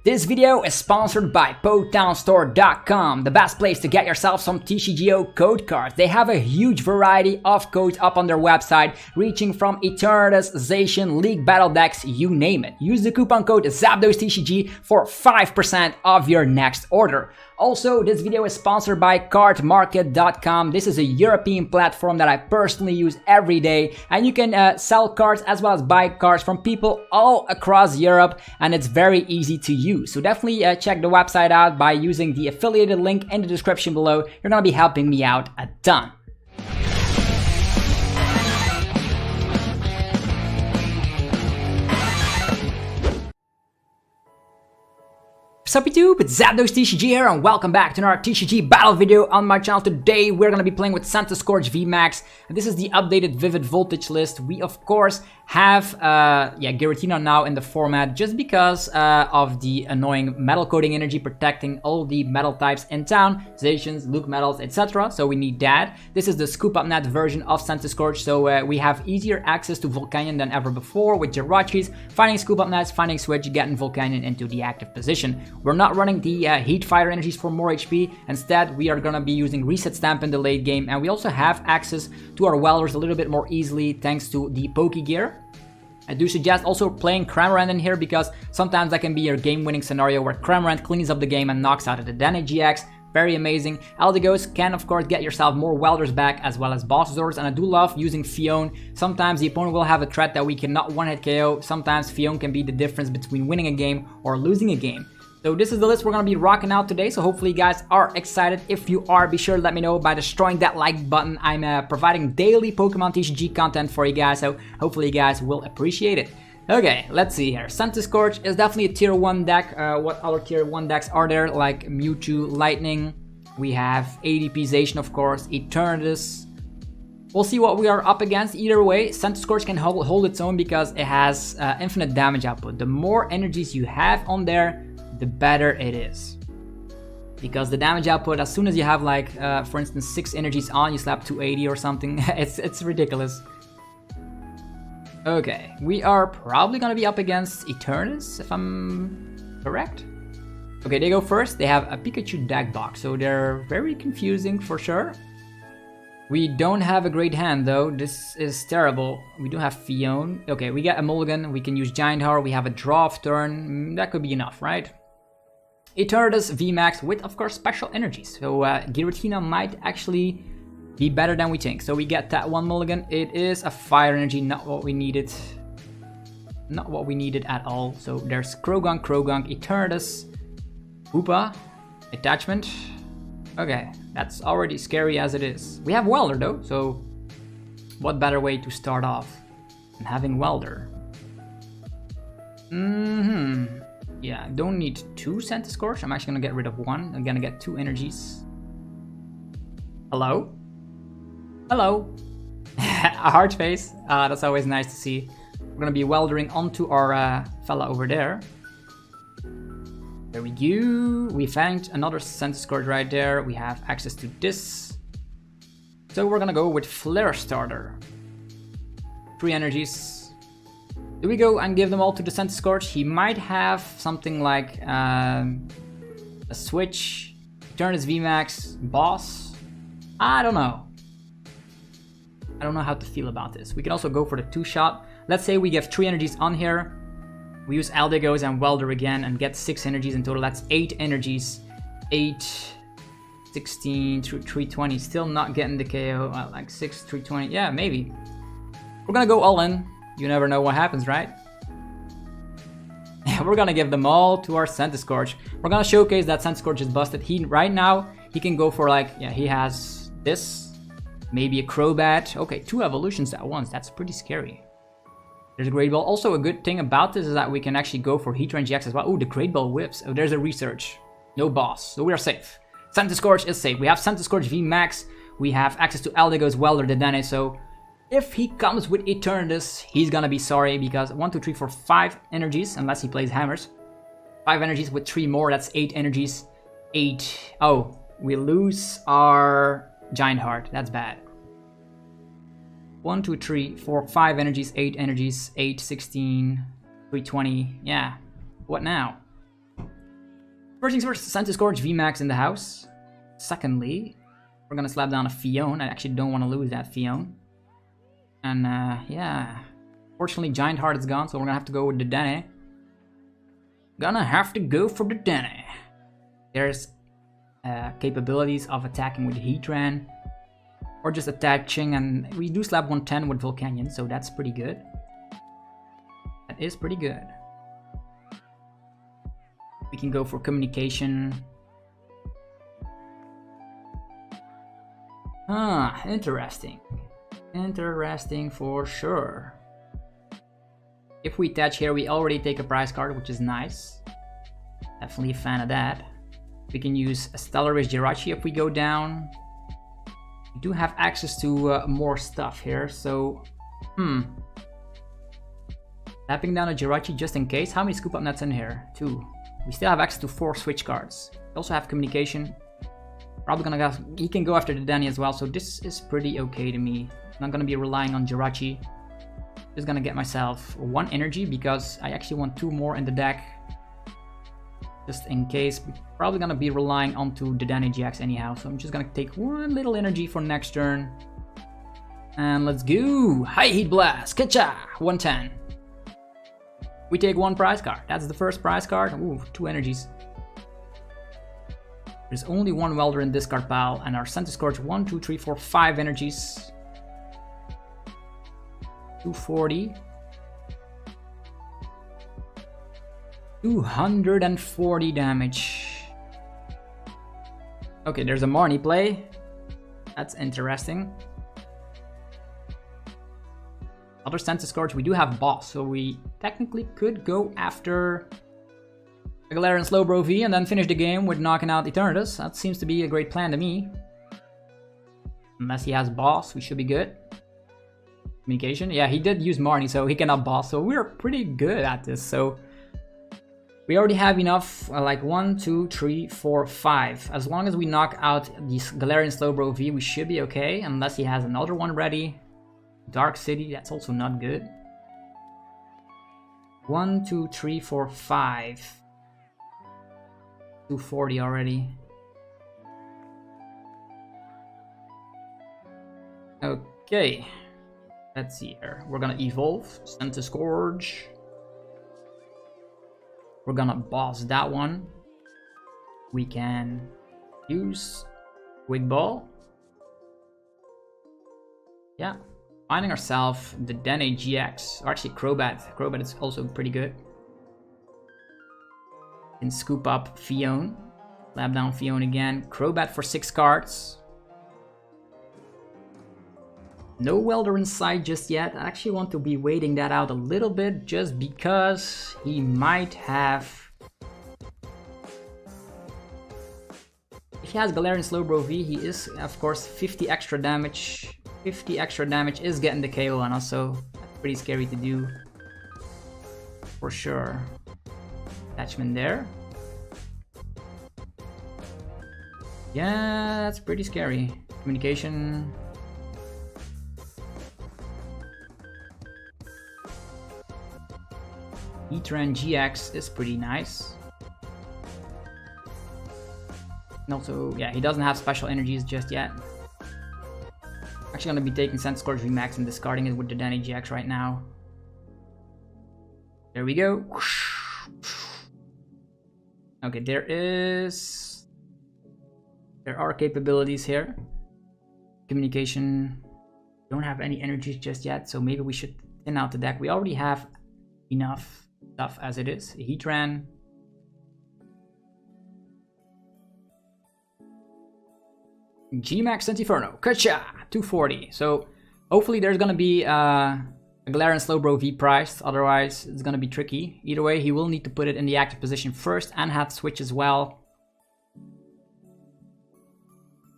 This video is sponsored by PotownStore.com, the best place to get yourself some TCGO code cards. They have a huge variety of codes up on their website, reaching from Eternatus, Zacian, League Battle decks, you name it. Use the coupon code ZAPDOSTCG for 5% of your next order. Also, this video is sponsored by cardmarket.com. This is a European platform that I personally use every day, and you can sell cards as well as buy cards from people all across Europe, and it's very easy to use. So definitely check the website out by using the affiliated link in the description below. You're gonna be helping me out a ton. Sup YouTube, it's ZAPDOSTCG here and welcome back to another TCG battle video on my channel. Today we're gonna be playing with Centiskorch VMAX. This is the updated Vivid Voltage list. We of course have Giratina now in the format just because of the annoying metal coating energy protecting all the metal types in town, Zacians, Luke metals, etc. So we need that. This is the scoop up net version of Centiskorch, so we have easier access to Volcanion than ever before with Jirachis, finding scoop up nets, finding switch, getting Volcanion into the active position. We're not running the heat fire energies for more HP. Instead, we are gonna be using reset stamp in the late game, and we also have access to our welders a little bit more easily thanks to the Poke Gear. I do suggest also playing Cramorant in here because sometimes that can be your game-winning scenario where Cramorant cleans up the game and knocks out a Dedenne-GX. Very amazing. Eldegoss can of course get yourself more welders back as well as boss zords, and I do love using Fion. Sometimes the opponent will have a threat that we cannot one-hit KO. Sometimes Fion can be the difference between winning a game or losing a game. So this is the list we're going to be rocking out today, so hopefully you guys are excited. If you are, be sure to let me know by destroying that like button. I'm providing daily Pokemon TCG content for you guys, so hopefully you guys will appreciate it. Okay, let's see here. Centiskorch is definitely a tier 1 deck. What other tier 1 decks are there? Like Mewtwo, Lightning. We have ADP Zacian, of course, Eternatus. We'll see what we are up against. Either way, Centiskorch can hold its own because it has infinite damage output. The more energies you have on there, the better it is, because the damage output, as soon as you have like for instance 6 energies on, you slap 280 or something. it's ridiculous. Okay, we are probably gonna be up against Eternatus if I'm correct. Okay, they go first. They have a Pikachu deck box, so they're very confusing for sure. We don't have a great hand though. This is terrible. We do have Fion. Okay, we get a mulligan. We can use Giant Heart. We have a draw of turn. That could be enough, right? Eternatus VMAX with, of course, special energies. So Giratina might actually be better than we think. So we get that one mulligan. It is a fire energy, not what we needed. Not what we needed at all. So there's Croagunk, Eternatus, Hoopa, attachment. Okay, that's already scary as it is. We have Welder though, so what better way to start off than having Welder? Yeah, don't need 2 Centiskorch. I'm actually gonna get rid of 1. I'm gonna get 2 energies. Hello? Hello? A heart face. That's always nice to see. We're gonna be weldering onto our fella over there. There we go. We found another Centiskorch right there. We have access to this. So we're gonna go with Flare Starter. 3 energies. Do we go and give them all to the Centiskorch? He might have something like a switch, Eternatus VMAX, boss. I don't know. I don't know how to feel about this. We can also go for the 2-shot. Let's say we give 3 energies on here. We use Eldegoss and Welder again and get 6 energies in total. That's 8 energies. 8, 16 through 320. Still not getting the KO. Like 6, 320. Yeah, maybe. We're gonna go all in. You never know what happens, right? We're gonna give them all to our Centiskorch. We're gonna showcase that Centiskorch is busted. Right now, he can go for like, yeah, he has this. Maybe a Crobat. Okay, 2 evolutions at once. That's pretty scary. There's a Great Ball. Also, a good thing about this is that we can actually go for Heatran-GX as well. Oh, the Great Ball whips. Oh, there's a research. No boss. So we are safe. Centiskorch is safe. We have Centiskorch VMAX. We have access to Eldegoss, Welder, Dedenne. So if he comes with Eternatus, he's gonna be sorry because 1, 2, 3, 4, 5 energies, unless he plays hammers. 5 energies with 3 more. That's 8 energies. 8. Oh, we lose our Giant Heart. That's bad. 1, 2, 3, 4, 5 energies, 8 energies, 8, 16, 320. Yeah. What now? First things first, Centiskorch VMAX in the house. Secondly, we're gonna slap down a Phione. I actually don't want to lose that Phione. And yeah, fortunately Giant Heart is gone, so we're gonna have to go with Dedenne. Gonna have to go for Dedenne. There's capabilities of attacking with Heatran, or just attaching, and we do slap 110 with Volcanion, so that's pretty good. That is pretty good. We can go for communication. Interesting. Interesting for sure. If we attach here, we already take a prize card, which is nice. Definitely a fan of that. We can use a Stellaris Jirachi if we go down. We do have access to more stuff here, so... Tapping down a Jirachi just in case. How many scoop up nets in here? 2. We still have access to 4 switch cards. We also have communication. Probably gonna go... He can go after the Danny as well, so this is pretty okay to me. I'm not gonna be relying on Jirachi. Just gonna get myself 1 energy because I actually want 2 more in the deck. Just in case. We're probably gonna be relying onto the Dedenne-GX anyhow, so I'm just gonna take 1 little energy for next turn. And let's go! High Heat Blast! Kacha! 110. We take 1 prize card. That's the first prize card. Ooh, 2 energies. There's only 1 Welder in this card pile, and our Centiskorch 1, 2, 3, 4, 5 energies. 240. 240 damage. Okay, there's a Marnie play. That's interesting. Other Centiskorch, we do have Boss, so we technically could go after a Galarian Slowbro V and then finish the game with knocking out Eternatus. That seems to be a great plan to me. Unless he has Boss, we should be good. Communication, yeah, he did use Marnie, so he cannot Boss, so we're pretty good at this. So we already have enough, like 1, 2, 3, 4, 5. As long as we knock out this Galarian Slowbro V, we should be okay, unless he has another one ready. Dark City, that's also not good. 1, 2, 3, 4, 5. 240 already. Okay. Let's see here. We're gonna evolve Centiskorch. We're gonna boss that one. We can use Quick Ball. Yeah. Finding ourselves the Dedenne-GX, or actually Crobat. Crobat is also pretty good. Can scoop up Phione. Slap down Phione again. Crobat for 6 cards. No Welder inside just yet. I actually want to be waiting that out a little bit just because he might have... If he has Galarian Slowbro V, he is, of course, 50 extra damage. 50 extra damage is getting the KO on us, so that's pretty scary to do. For sure. Attachment there. Yeah, that's pretty scary. Communication. Heatran-GX is pretty nice. And also, yeah, he doesn't have special energies just yet. Actually gonna be taking Centiskorch VMAX and discarding it with the Dedenne-GX right now. There we go. Okay, there are capabilities here. Communication. Don't have any energies just yet, so maybe we should thin out the deck. We already have enough stuff as it is. Heatran. G-Max Centiferno. Kacha! 240. So hopefully there's gonna be a Galarian Slowbro V priced, otherwise it's gonna be tricky. Either way, he will need to put it in the active position first and have switch as well.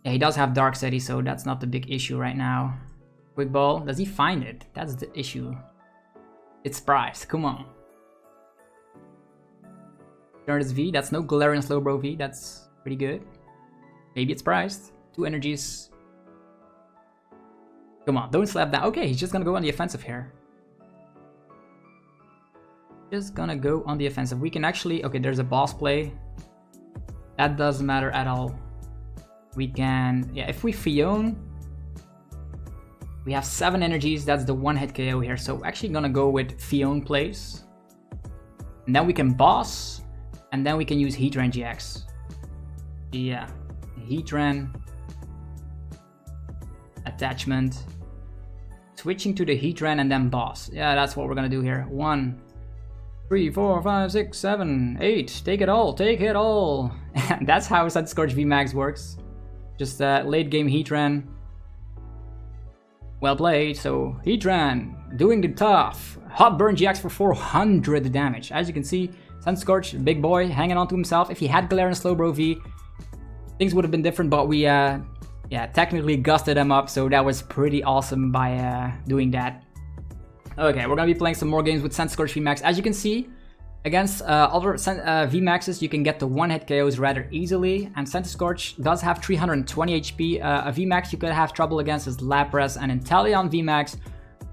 Yeah, he does have Dark City, so that's not the big issue right now. Quick Ball, does he find it? That's the issue. It's priced, come on. Eternatus V, that's no Galarian Slowbro V, that's pretty good. Maybe it's priced. 2 energies. Come on, don't slap that. Okay, he's just gonna go on the offensive here. Just gonna go on the offensive. We can actually... Okay, there's a boss play. That doesn't matter at all. We can, yeah, if we Fion, we have 7 energies. That's the one-hit KO here. So actually gonna go with Fion plays. And then we can boss, and then we can use Heatran-GX. Yeah, Heatran. Attachment. Switching to the Heatran and then boss. Yeah, that's what we're gonna do here. 1, 3, 4, 5, 6, 7, 8. Take it all, take it all. That's how Centiskorch VMAX works. Just late game Heatran. Well played. So Heatran doing the tough. Hot Burn GX for 400 damage. As you can see, Centiskorch, big boy, hanging on to himself. If he had Galarian Slowbro V, things would have been different, but we yeah, technically gusted him up, so that was pretty awesome by doing that. Okay, we're gonna be playing some more games with Centiskorch VMAX. As you can see, against other VMAXs, you can get the one-hit KOs rather easily, and Centiskorch does have 320 HP. A VMAX you could have trouble against is Lapras and Inteleon VMAX,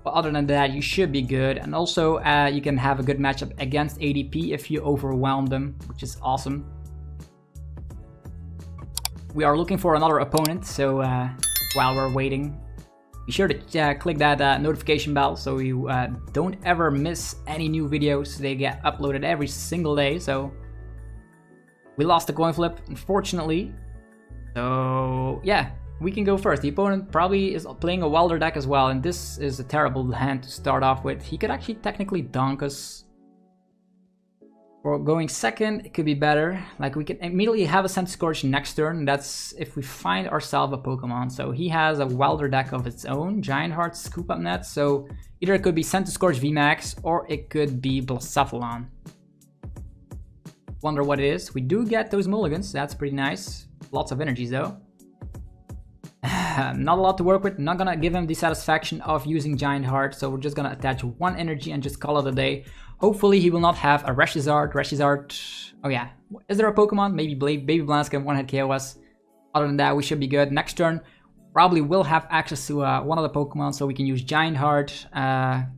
but other than that, you should be good. And also, you can have a good matchup against ADP if you overwhelm them, which is awesome. We are looking for another opponent, so while we're waiting, be sure to click that notification bell so you don't ever miss any new videos. They get uploaded every single day, so we lost the coin flip, unfortunately. So yeah, we can go first. The opponent probably is playing a Welder deck as well, and this is a terrible hand to start off with. He could actually technically donk us. For going second, it could be better. Like, we can immediately have a Centiskorch next turn. That's if we find ourselves a Pokemon. So he has a Welder deck of its own, Giant Heart, Scoop Up Net. So either it could be Centiskorch VMAX or it could be Blacephalon. Wonder what it is. We do get those mulligans. That's pretty nice. Lots of energies though. Not a lot to work with. Not gonna give him the satisfaction of using Giant Heart. So we're just gonna attach 1 energy and just call it a day. Hopefully he will not have a Reshizard. Oh yeah, is there a Pokemon? Maybe Baby Blast can one-hit KO us. Other than that, we should be good. Next turn, probably will have access to one of the Pokemon, so we can use Giant Heart,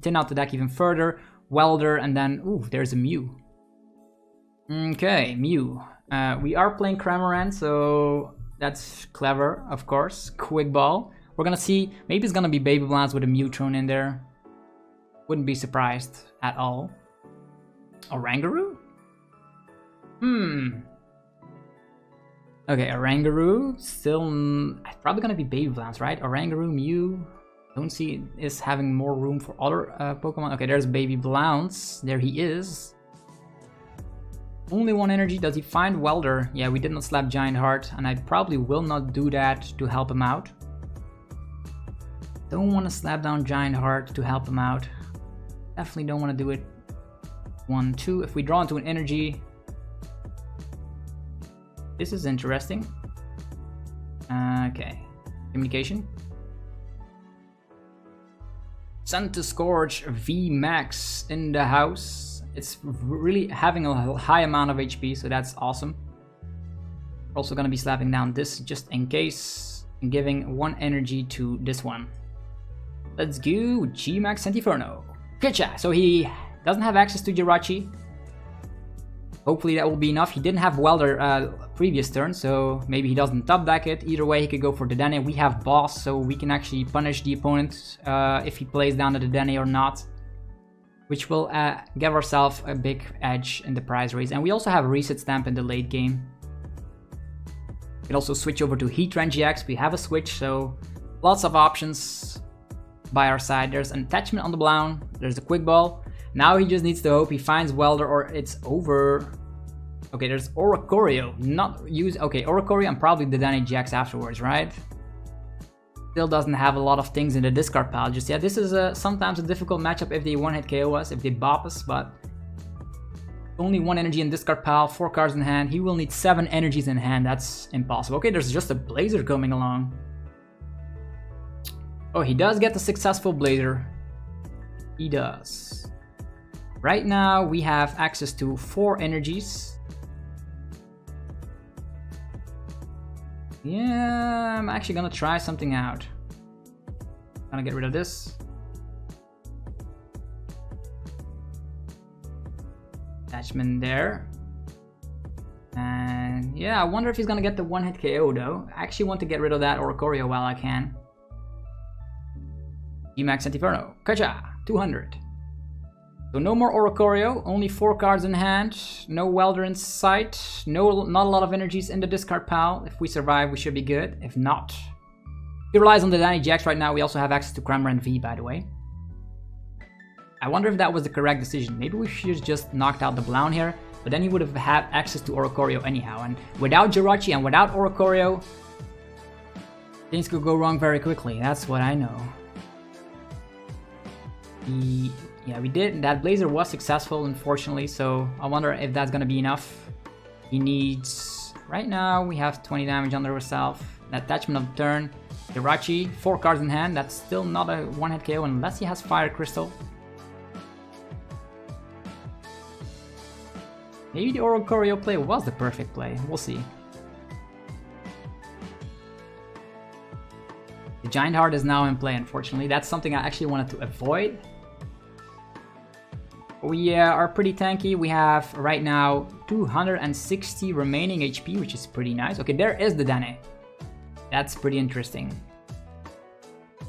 thin out the deck even further, Welder, and then, ooh, there's a Mew. Okay, Mew. We are playing Cramorant, so that's clever, of course. Quick Ball. We're gonna see, maybe it's gonna be Baby Blast with a Mew thrown in there. Wouldn't be surprised at all. Orangaroo? Okay, Orangaroo. Still, probably gonna be Baby Blast, right? Orangaroo, Mew. Don't see is having more room for other Pokemon. Okay, there's Baby Blast. There he is. Only 1 energy. Does he find Welder? Yeah, we did not slap Giant Heart, and I probably will not do that to help him out. Don't want to slap down Giant Heart to help him out. Definitely don't want to do it. 1, 2. If we draw into an energy, this is interesting. Okay, communication. Centiskorch VMAX in the house. It's really having a high amount of HP, so that's awesome. We're also gonna be slapping down this just in case, and giving 1 energy to this one. Let's go G-Max Centiferno. Gotcha! So he doesn't have access to Jirachi. Hopefully that will be enough. He didn't have Welder previous turn, so maybe he doesn't top deck it. Either way, he could go for Dedenne. We have Boss, so we can actually punish the opponent if he plays down the Dedenne or not, which will give ourselves a big edge in the prize race. And we also have a Reset Stamp in the late game. We can also switch over to Heatran-GX. We have a switch, so lots of options by our side. There's an attachment on the Blown. There's a Quick Ball. Now he just needs to hope he finds Welder or it's over. Okay, there's Oricorio. Not use. Okay, Oricorio and probably the Dedenne-GX afterwards, right? Still doesn't have a lot of things in the discard pile just yet. This is sometimes a difficult matchup if they one-hit KO us, if they bop us, but only 1 energy in discard pile, 4 cards in hand. He will need 7 energies in hand. That's impossible. Okay, there's just a Blazer coming along. Oh, he does get the successful Blazer. He does. Right now, we have access to 4 energies. Yeah, I'm actually gonna try something out. Gonna get rid of this. Attachment there. And Yeah, I wonder if he's gonna get the one-hit KO though. I actually want to get rid of that Oricorio while I can. G-Max Centiferno. Kacha! 200. So no more Oricorio, only 4 cards in hand, no Welder in sight, not a lot of energies in the discard pile. If we survive, we should be good. If not, he relies on the Dedenne-GX right now. We also have access to Cramorant V, by the way. I wonder if that was the correct decision. Maybe we should have just knocked out the Blacephalon here, but then he would have had access to Oricorio anyhow. And without Jirachi and without Oricorio, things could go wrong very quickly. That's what I know. Yeah, we did. That Blazer was successful, unfortunately, so I wonder if that's gonna be enough. He needs... Right now, we have 20 damage under ourselves. Attachment of the turn. Jirachi, 4 cards in hand. That's still not a one-hit KO unless he has Fire Crystal. Maybe the Oricorio play was the perfect play. We'll see. The Giant Heart is now in play, unfortunately. That's something I actually wanted to avoid. We are pretty tanky. We have right now 260 remaining HP, which is pretty nice. Okay, there is the Dedenne. That's pretty interesting.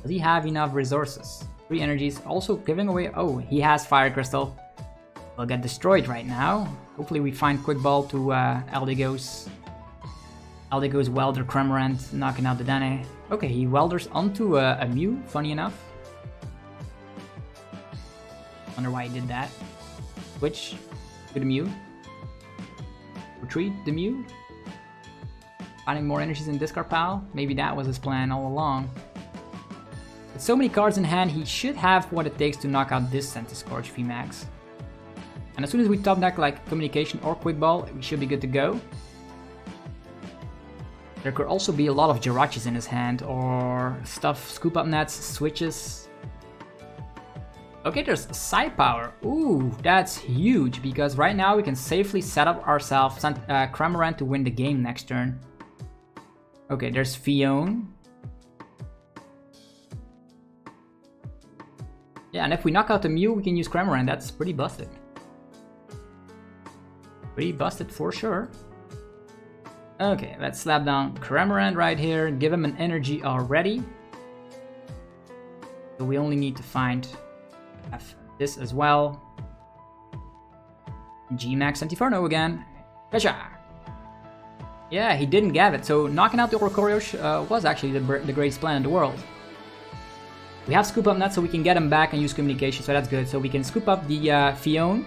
Does he have enough resources? 3 energies. Also giving away... Oh, he has Fire Crystal. Will get destroyed right now. Hopefully we find Quick Ball to Eldegoss. Eldegoss, Welder, Cramorant, knocking out the Dedenne. Okay, he Welders onto a Mew, funny enough. Wonder why he did that. Switch to the Mew. Retreat the Mew. Finding more energies in discard pile. Maybe that was his plan all along. With so many cards in hand, he should have what it takes to knock out this Centiskorch VMAX. And as soon as we top deck like Communication or Quick Ball, we should be good to go. There could also be a lot of Jirachis in his hand, or stuff, Scoop Up Nets, Switches. Okay, there's Side Power. Ooh, that's huge, because right now we can safely set up ourselves Cramorant to win the game next turn. Okay, there's Fion. Yeah, and if we knock out the Mew, we can use Cramorant. That's pretty busted. Pretty busted for sure. Okay, let's slap down Cramorant right here. Give him an energy already. So we only need to find this as well. G-Max Centiferno again. Gotcha! Yeah, he didn't get it. So knocking out the Oricorio was actually the greatest plan in the world. We have Scoop Up Net, so we can get him back and use Communication, so that's good. So we can scoop up the Fion,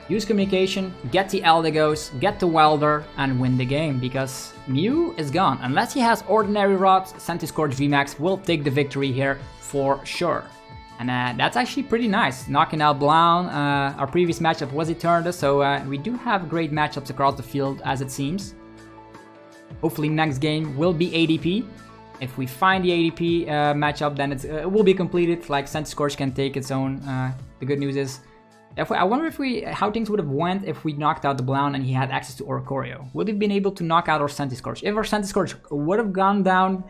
use Communication, get the Eldegoss, get the Welder, and win the game, because Mew is gone. Unless he has Ordinary Rods, Centiskorch VMAX will take the victory here for sure. And that's actually pretty nice, knocking out Blacephalon. Our previous matchup was Eternatus, so we do have great matchups across the field, as it seems. Hopefully next game will be ADP. If we find the ADP matchup, then it will be completed, like Centiskorch can take its own. The good news is, I wonder how things would have went if we knocked out the Blacephalon and he had access to Oricorio. Would he have been able to knock out our Centiskorch? If our Centiskorch would have gone down,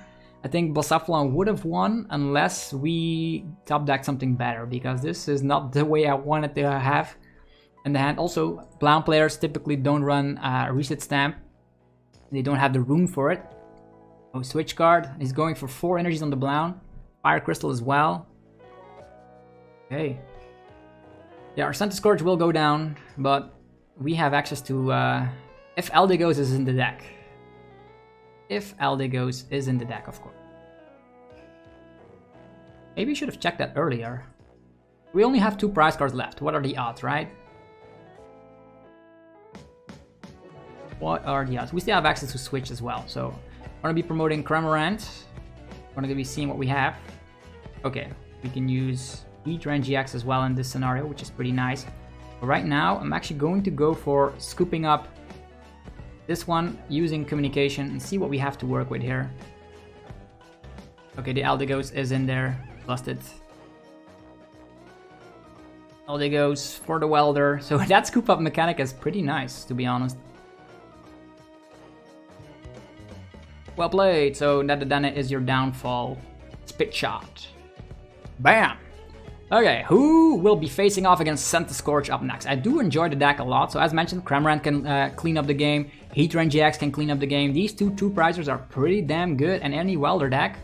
I think Blacephalon would have won, unless we top deck something better, because this is not the way I wanted to have in the hand. Also, Blacephalon players typically don't run a reset stamp. They don't have the room for it. Oh, switch card. He's going for 4 energies on the Blacephalon. Fire Crystal as well. Okay. Yeah, our Centiskorch will go down, but we have access to... if Eldegoss is in the deck. If Eldegoss is in the deck, of course. Maybe we should have checked that earlier. We only have 2 prize cards left. What are the odds, right? What are the odds? We still have access to Switch as well, so... We're gonna be promoting Cramorant. We're gonna be seeing what we have. Okay, we can use Heatran-GX as well in this scenario, which is pretty nice. But right now, I'm actually going to go for scooping up this one using Communication and see what we have to work with here. Okay, the Eldegoss is in there. Busted. Eldegoss for the Welder. So that scoop up mechanic is pretty nice, to be honest. Well played. So that Dedenne is your downfall. Spit shot. Bam! Okay, who will be facing off against Centiskorch up next? I do enjoy the deck a lot. So as mentioned, Cramorant can clean up the game. Heatran-GX can clean up the game. These two prizers are pretty damn good, and any Welder deck.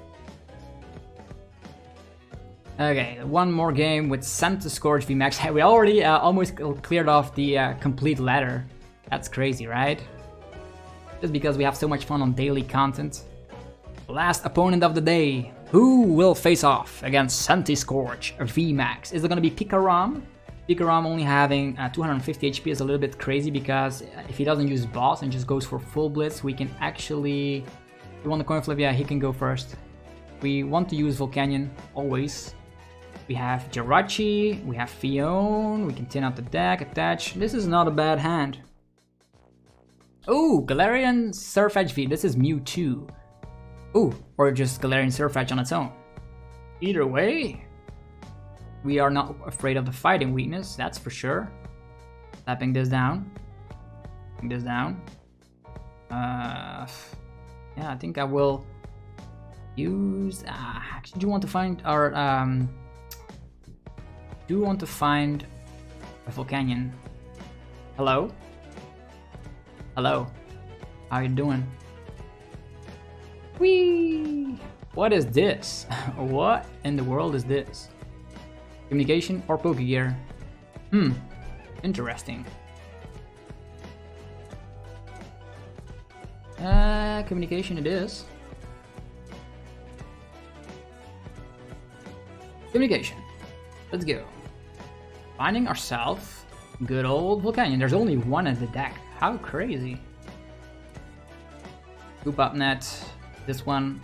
Okay, one more game with Centiskorch VMAX. We already almost cleared off the complete ladder. That's crazy, right? Just because we have so much fun on daily content. Last opponent of the day. Who will face off against Centiskorch VMAX? Is it going to be Pikarom? Pikarom only having 250 HP is a little bit crazy because if he doesn't use boss and just goes for full blitz, we can actually... If we want the coin flip, yeah, he can go first. We want to use Volcanion, always. We have Jirachi, we have Fion, we can tin out the deck, attach. This is not a bad hand. Oh, Galarian Surfetch V, this is Mewtwo. Ooh, or just Galarian Surfetch on its own. Either way, we are not afraid of the fighting weakness, that's for sure. Tapping this down. Tapping this down. Yeah, I think I will use... actually, do want to find our... do want to find a Volcanion. Hello? Hello. How you doing? Whee! What is this? What in the world is this? Communication or Pokegear? Interesting. Communication it is. Communication. Let's go. Finding ourselves good old Volcanion. There's only one in the deck. How crazy. Scoop up net. This one.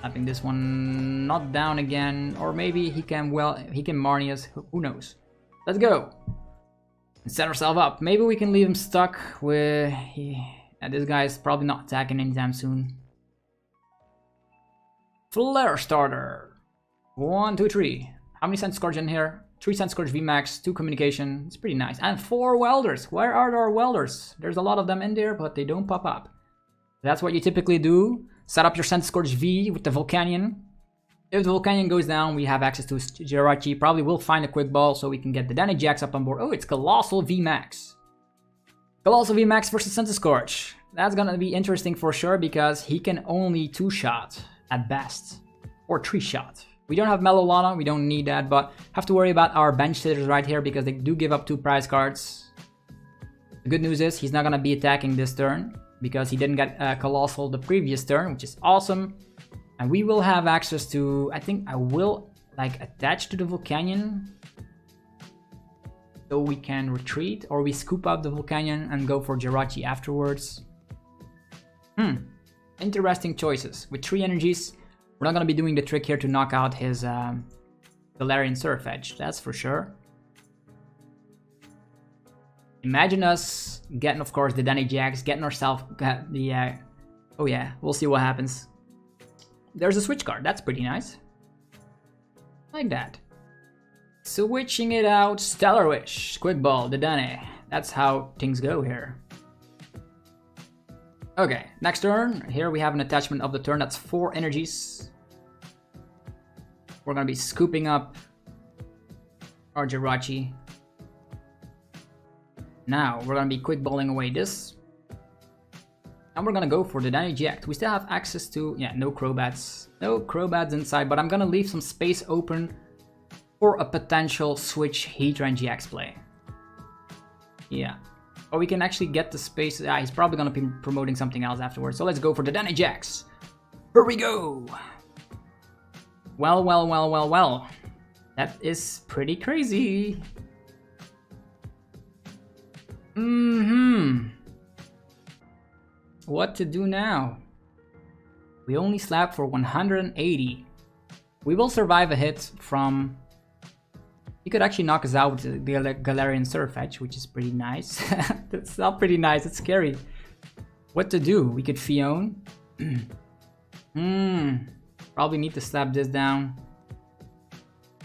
I think this one not down again. Or maybe he can, well, he can Marnius. Who knows? Let's go. And set ourselves up. Maybe we can leave him stuck with... this guy is probably not attacking anytime soon. Flare starter. 1, 2, 3. How many Centiskorch in here? 3 Centiskorch VMAX, 2 communication. It's pretty nice. And 4 welders. Where are our welders? There's a lot of them in there, but they don't pop up. That's what you typically do. Set up your Centiskorch V with the Volcanion. If the Volcanion goes down, we have access to Jirachi. Probably will find a quick ball so we can get the Dedenne-GX up on board. Oh, it's Coalossal VMAX. Coalossal VMAX versus Centiskorch. That's gonna be interesting for sure because he can only 2-shot at best. Or 3-shot. We don't have Melolana, we don't need that, but have to worry about our bench sitters right here because they do give up 2 prize cards. The good news is he's not gonna be attacking this turn because he didn't get Coalossal the previous turn, which is awesome. And we will have access to, I think I will like attach to the Volcanion so we can retreat, or we scoop out the Volcanion and go for Jirachi afterwards. Interesting choices. With 3 energies, we're not going to be doing the trick here to knock out his Galarian Surfetch, that's for sure. Imagine us getting, of course, the Dedenne-GX, getting ourselves the... oh yeah, we'll see what happens. There's a switch card, that's pretty nice. Like that. Switching it out, Stellar Wish, Quick Ball, Dedenne. That's how things go here. Okay, next turn. Here we have an attachment of the turn, that's 4 energies. We're gonna be scooping up our Jirachi. Now, we're gonna be quick balling away this. And we're gonna go for the Dedenne-GX. We still have access to, yeah, no Crobats. No Crobats inside, but I'm gonna leave some space open for a potential switch Heatran-GX play. Yeah. Or we can actually get the space. Yeah, he's probably gonna be promoting something else afterwards. So let's go for the Dedenne-GX. Here we go. Well, well, well, well, well. That is pretty crazy. What to do now? We only slap for 180. We will survive a hit from... He could actually knock us out with the Galarian Surfetch, which is pretty nice. That's not pretty nice, it's scary. What to do? We could Fion. Probably need to slap this down.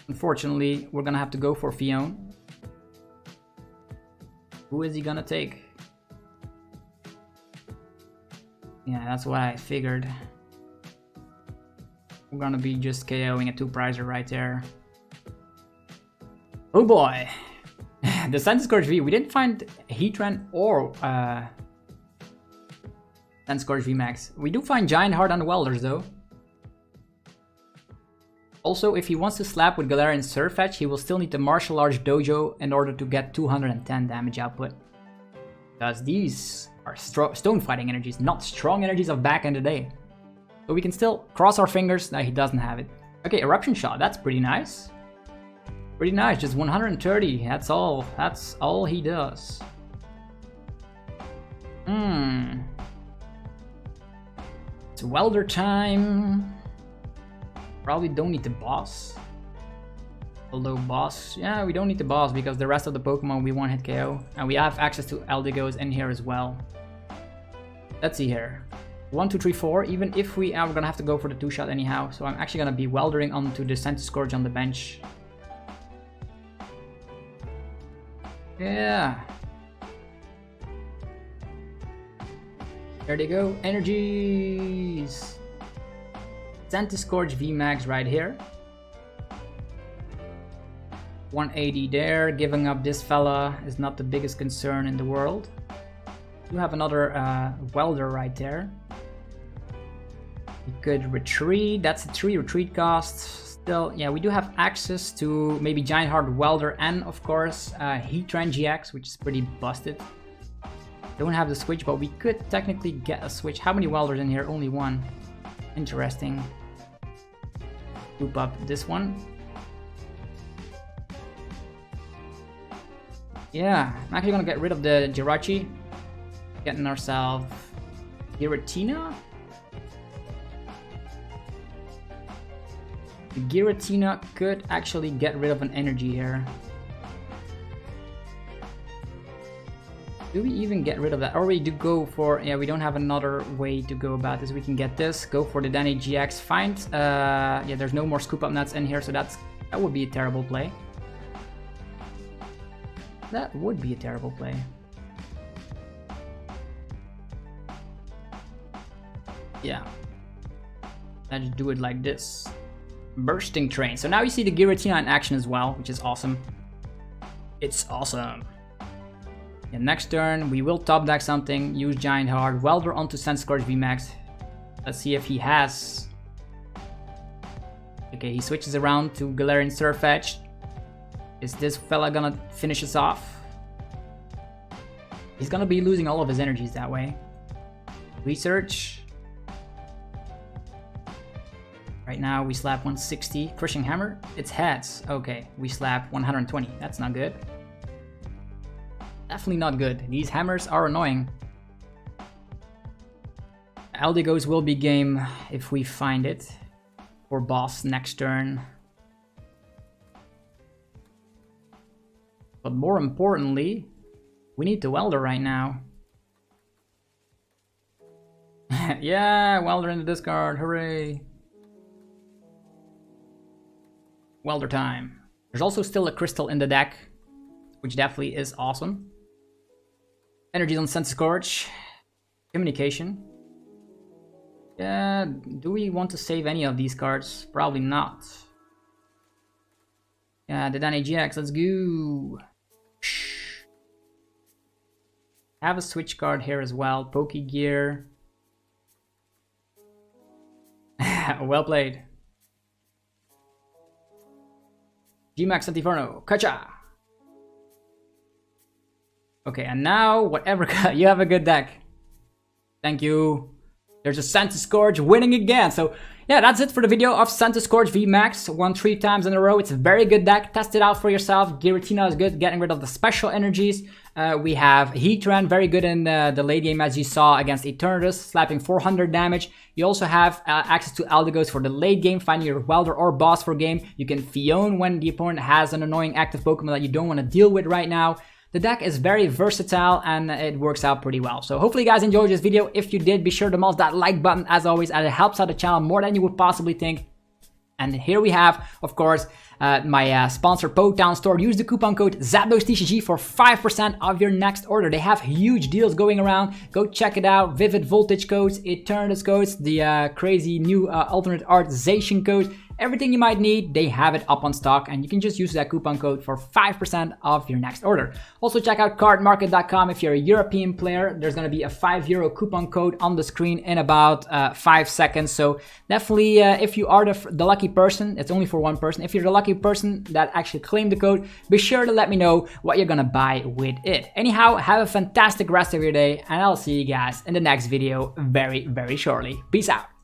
Unfortunately, we're gonna have to go for Fion. Who is he gonna take? Yeah, that's what I figured. I'm gonna be just KOing a 2-prizer right there. Oh boy. The Centiskorch V, we didn't find Heatran or Centiskorch VMAX. We do find Giant Heart on the Welders though. Also, if he wants to slap with Galarian Surf Edge, he will still need the Martial Arts Dojo in order to get 210 damage output. Because these are stone fighting energies, not strong energies of back in the day. So we can still cross our fingers that he doesn't have it. Okay, Eruption Shot, that's pretty nice. Pretty nice, just 130, that's all he does. It's Welder time. Probably don't need the boss. Although boss, yeah, we don't need the boss because the rest of the Pokemon we one hit KO. And we have access to Eldegoss in here as well. Let's see here. 1, 2, 3, 4. Even if we are gonna have to go for the 2-shot anyhow. So I'm actually gonna be weldering onto the Centiskorch on the bench. Yeah. There they go. Energies. Centiskorch VMAX right here. 180 there. Giving up this fella is not the biggest concern in the world. You have another welder right there. We could retreat. That's a 3 retreat cost. Still, yeah, we do have access to maybe Giant Heart Welder and of course Heatran-GX, which is pretty busted. Don't have the switch, but we could technically get a switch. How many welders in here? Only one. Interesting. Loop up this one. Yeah, I'm actually gonna get rid of the Jirachi. Getting ourselves Giratina. The Giratina could actually get rid of an energy here. Do we even get rid of that? Or we do go for... Yeah, we don't have another way to go about this. We can get this. Go for the Dedenne-GX. Find... yeah, there's no more scoop up nuts in here, so that would be a terrible play. That would be a terrible play. Yeah. Let's do it like this. Bursting Train. So now you see the Giratina in action as well, which is awesome. It's awesome. And next turn, we will top deck something, use Giant Heart, Welder onto Centiskorch VMAX. Let's see if he has... Okay, he switches around to Galarian Surf Edge. Is this fella gonna finish us off? He's gonna be losing all of his energies that way. Research. Right now, we slap 160. Crushing Hammer. It's heads. Okay, we slap 120. That's not good. Definitely not good. These hammers are annoying. Eldegoss will be game if we find it. For boss next turn. But more importantly, we need the Welder right now. Yeah, Welder in the discard. Hooray. Welder time. There's also still a crystal in the deck, which definitely is awesome. Energies on Centiskorch. Communication. Yeah, do we want to save any of these cards? Probably not. Yeah, the Dedenne-GX, let's go. Have a switch card here as well. Pokegear. Well played. G-Max Centiferno. Kacha! Okay, and now, whatever, you have a good deck. Thank you. There's a Centiskorch winning again. So, yeah, that's it for the video of Centiskorch VMAX. Won 3 times in a row. It's a very good deck. Test it out for yourself. Giratina is good, getting rid of the special energies. We have Heatran, very good in the late game, as you saw, against Eternatus, slapping 400 damage. You also have access to Eldegoss for the late game, finding your Welder or boss for game. You can Fion when the opponent has an annoying active Pokemon that you don't want to deal with right now. The deck is very versatile and it works out pretty well. So hopefully you guys enjoyed this video. If you did, be sure to mash that like button as always, as it helps out the channel more than you would possibly think. And here we have, of course, my sponsor Poketown store. Use the coupon code ZapDoseTCG for 5% of your next order. They have huge deals going around. Go check it out. Vivid Voltage codes, Eternatus codes, the crazy new alternate artization codes. Everything you might need, they have it up on stock, and you can just use that coupon code for 5% of your next order. Also check out cardmarket.com if you're a European player. There's going to be a €5 coupon code on the screen in about 5 seconds. So definitely, if you are the lucky person, it's only for one person. If you're the lucky person that actually claimed the code, be sure to let me know what you're going to buy with it. Anyhow, have a fantastic rest of your day, and I'll see you guys in the next video very, very shortly. Peace out.